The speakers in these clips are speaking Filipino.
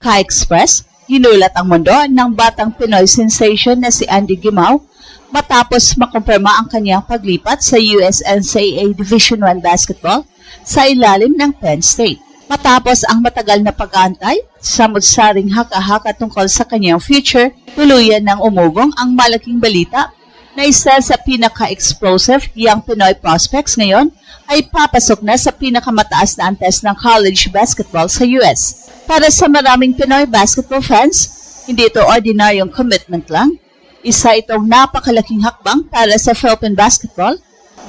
Ka-Express, ginulat ang mundo ng batang Pinoy sensation na si Andy Gimao matapos makumpirma ang kanyang paglipat sa USNCAA Division I Basketball sa ilalim ng Penn State. Matapos ang matagal na pag-aantay, samut-saring haka-haka tungkol sa kanyang future, tuluyan ng umugong ang malaking balita na isa sa pinaka-explosive young Pinoy prospects ngayon ay papasok na sa pinakamataas na antes ng college basketball sa US. Para sa maraming Pinoy basketball fans, hindi ito ordinaryong commitment lang. Isa itong napakalaking hakbang para sa Philippine basketball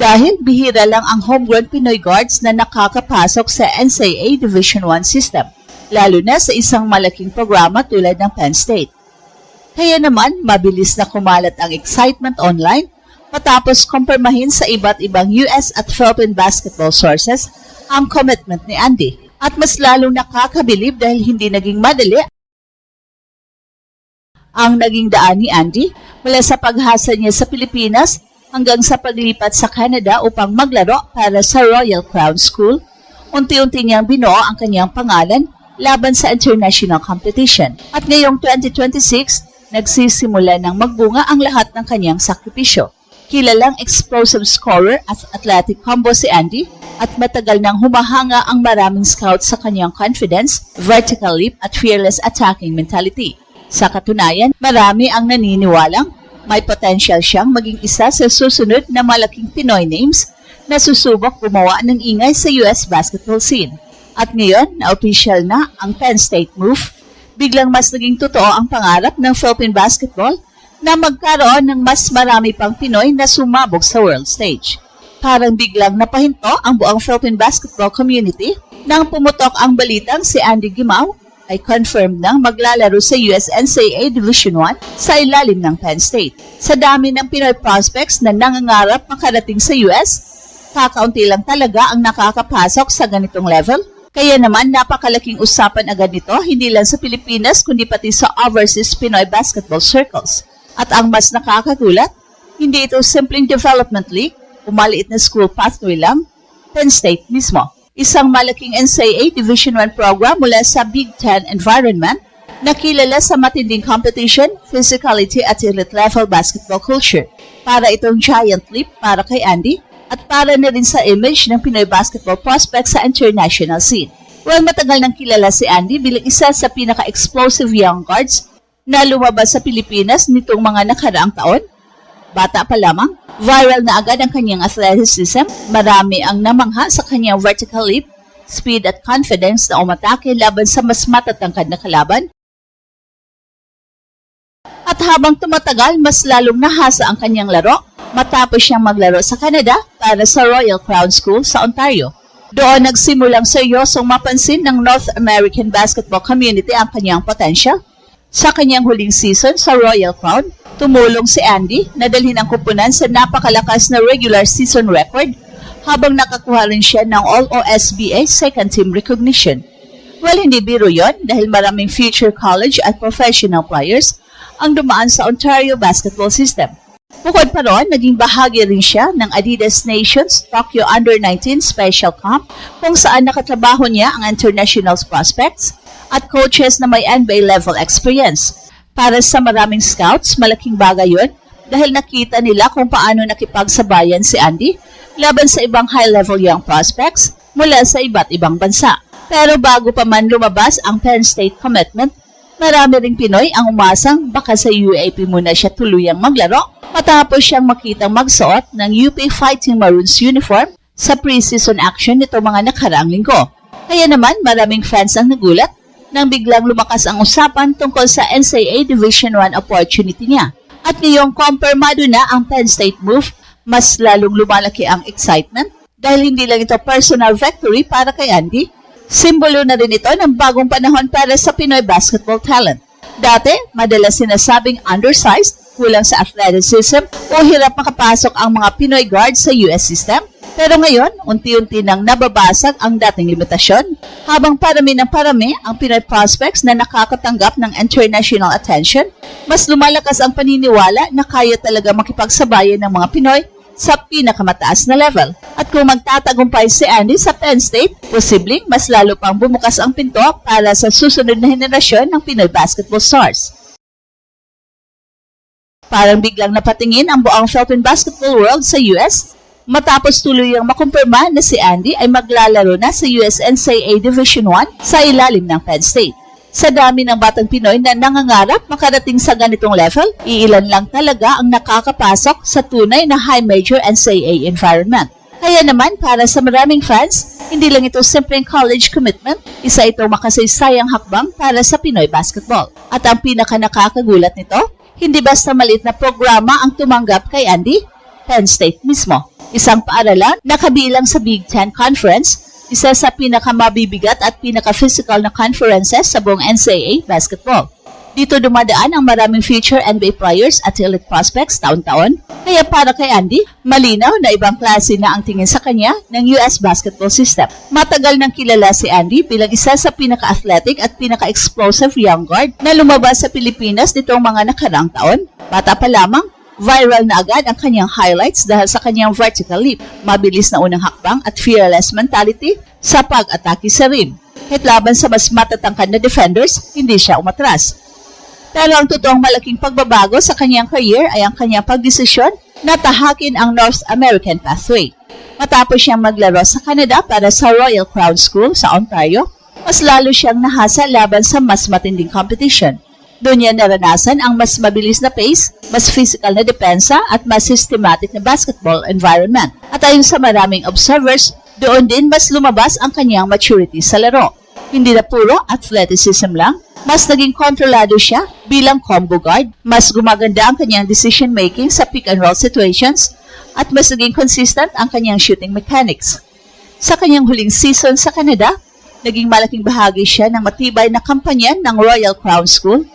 dahil bihira lang ang homegrown Pinoy guards na nakakapasok sa NCAA Division I system, lalo na sa isang malaking programa tulad ng Penn State. Kaya naman, mabilis na kumalat ang excitement online matapos kumpirmahin sa iba't ibang US at Philippine basketball sources ang commitment ni Andy. At mas lalong nakakabilib dahil hindi naging madali ang naging daan ni Andy mula sa paghasa niya sa Pilipinas hanggang sa paglipat sa Canada upang maglaro para sa Royal Crown School. Unti-unti niyang binuo ang kanyang pangalan laban sa international competition. At ngayong 2026, nagsisimula ng magbunga ang lahat ng kanyang sakripisyo. Kilalang explosive scorer at athletic combo si Andy at matagal nang humahanga ang maraming scouts sa kanyang confidence, vertical leap at fearless attacking mentality. Sa katunayan, marami ang naniniwalang may potential siyang maging isa sa susunod na malaking Pinoy names na susubok gumawa ng ingay sa US basketball scene. At ngayon, na-official na ang Penn State move, biglang mas naging totoo ang pangarap ng Philippine basketball na magkaroon ng mas marami pang Pinoy na sumabog sa world stage. Parang biglang napahinto ang buong Philippine basketball community nang pumutok ang balitang si Andy Gimao ay confirmed nang maglalaro sa USNCAA Division I sa ilalim ng Penn State. Sa dami ng Pinoy prospects na nangangarap makarating sa US, kakaunti lang talaga ang nakakapasok sa ganitong level. Kaya naman napakalaking usapan agad nito hindi lang sa Pilipinas kundi pati sa overseas Pinoy basketball circles. At ang mas nakakagulat, hindi ito simpleng development league o maliit na school pathway lang, Penn State mismo. Isang malaking NCAA Division I program mula sa Big Ten environment na kilala sa matinding competition, physicality at elite level basketball culture. Para itong giant leap para kay Andy at para na rin sa image ng Pinoy basketball prospects sa international scene. Well, matagal nang kilala si Andy bilang isa sa pinaka-explosive young guards na lumabas sa Pilipinas nitong mga nakaraang taon. Bata pa lamang, viral na agad ang kanyang athleticism. Marami ang namangha sa kanyang vertical leap, speed at confidence na umatake laban sa mas matatangkad na kalaban. At habang tumatagal, mas lalong nahasa ang kanyang laro matapos siyang maglaro sa Canada para sa Royal Crown School sa Ontario. Doon nagsimulang seryosong mapansin ng North American basketball community ang kanyang potential. Sa kanyang huling season sa Royal Crown, tumulong si Andy na dalhin ang kupunan sa napakalakas na regular season record habang nakakuha rin siya ng All-OSBA second team recognition. Well, hindi biro yon dahil maraming future college at professional players ang dumaan sa Ontario basketball system. Bukod pa roon, naging bahagi rin siya ng Adidas Nations Tokyo Under-19 Special Camp kung saan nakatrabaho niya ang international prospects at coaches na may NBA level experience. Para sa maraming scouts, malaking bagay yun dahil nakita nila kung paano nakipagsabayan si Andy laban sa ibang high-level young prospects mula sa iba't ibang bansa. Pero bago pa man lumabas ang Penn State commitment, marami ring Pinoy ang umasang baka sa UAP muna siya tuluyang maglaro matapos siyang makitang magsuot ng UP Fighting Maroons uniform sa preseason action nito mga nakaraang linggo. Kaya naman maraming fans ang nagulat nang biglang lumakas ang usapan tungkol sa NCAA Division I opportunity niya. At ngayong kumpirmado na ang Penn State move, mas lalong lumalaki ang excitement dahil hindi lang ito personal victory para kay Andy, simbolo na rin ito ng bagong panahon para sa Pinoy basketball talent. Dati, madalas sinasabing undersized, kulang sa athleticism o hirap makapasok ang mga Pinoy guards sa US system. Pero ngayon, unti-unti nang nababasag ang dating limitasyon habang parami ng parami ang Pinoy prospects na nakakatanggap ng international attention, mas lumalakas ang paniniwala na kaya talaga makipagsabayan ng mga Pinoy sa pinakamataas na level. At kung magtatagumpay si Andy sa Penn State, posibleng mas lalo pang bumukas ang pinto para sa susunod na henerasyon ng Pinoy basketball stars. Parang biglang napatingin ang buong Philippine basketball world sa US matapos tuluyang makumpirma na si Andy ay maglalaro na sa USNCAA Division I sa ilalim ng Penn State. Sa dami ng batang Pinoy na nangangarap makarating sa ganitong level, iilan lang talaga ang nakakapasok sa tunay na high major NCAA environment. Kaya naman para sa maraming fans, hindi lang ito simpleng college commitment, isa itong makasaysayang hakbang para sa Pinoy basketball. At ang pinaka-nakakagulat nito, hindi basta maliit na programa ang tumanggap kay Andy, Penn State mismo. Isang paaralan na kabilang sa Big Ten Conference, isa sa pinakamabibigat at pinaka-physical na conferences sa buong NCAA basketball. Dito dumadaan ang maraming future NBA players at elite prospects taon-taon. Kaya para kay Andy, malinaw na ibang klase na ang tingin sa kanya ng US basketball system. Matagal nang kilala si Andy bilang isa sa pinaka-athletic at pinaka-explosive young guard na lumabas sa Pilipinas nitong mga nakarang taon. Bata pa lamang, viral na agad ang kanyang highlights dahil sa kanyang vertical leap, mabilis na unang hakbang at fearless mentality sa pag-atake sa rim. Kahit laban sa mas matatangkad na defenders, hindi siya umatras. Pero ang totoong malaking pagbabago sa kanyang career ay ang kanyang pagdesisyon na tahakin ang North American pathway. Matapos siyang maglaro sa Canada para sa Royal Crown School sa Ontario, mas lalo siyang nahasa laban sa mas matinding competition. Doon niya naranasan ang mas mabilis na pace, mas physical na depensa at mas systematic na basketball environment. At ayon sa maraming observers, doon din mas lumabas ang kanyang maturity sa laro. Hindi na puro athleticism lang, mas naging kontrolado siya bilang combo guard, mas gumaganda ang kanyang decision-making sa pick-and-roll situations, at mas naging consistent ang kanyang shooting mechanics. Sa kanyang huling season sa Canada, naging malaking bahagi siya ng matibay na kampanya ng Royal Crown School,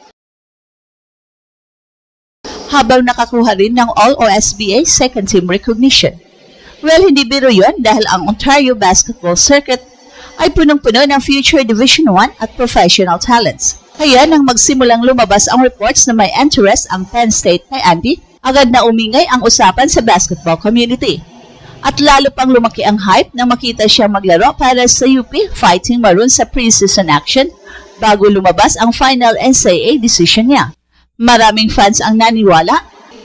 habang nakakuha rin ng All-OSBA second team recognition. Well, hindi biro yun dahil ang Ontario Basketball Circuit ay punong-puno ng future Division I at professional talents. Kaya nang magsimulang lumabas ang reports na may interest ang Penn State kay Andy, agad na umingay ang usapan sa basketball community. At lalo pang lumaki ang hype nang makita siyang maglaro para sa UP Fighting Maroons sa preseason action bago lumabas ang final NCAA decision niya. Maraming fans ang naniwala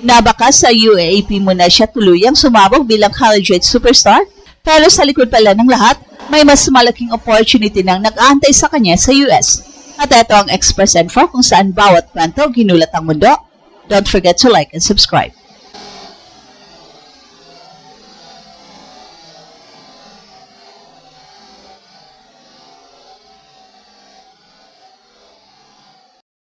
na baka sa UAAP muna siya tuluyang sumabog bilang collegiate superstar, pero sa likod pala ng lahat, may mas malaking opportunity nang nag-aantay sa kanya sa US. At ito ang Express Info kung saan bawat kwento ginulat ang mundo. Don't forget to like and subscribe.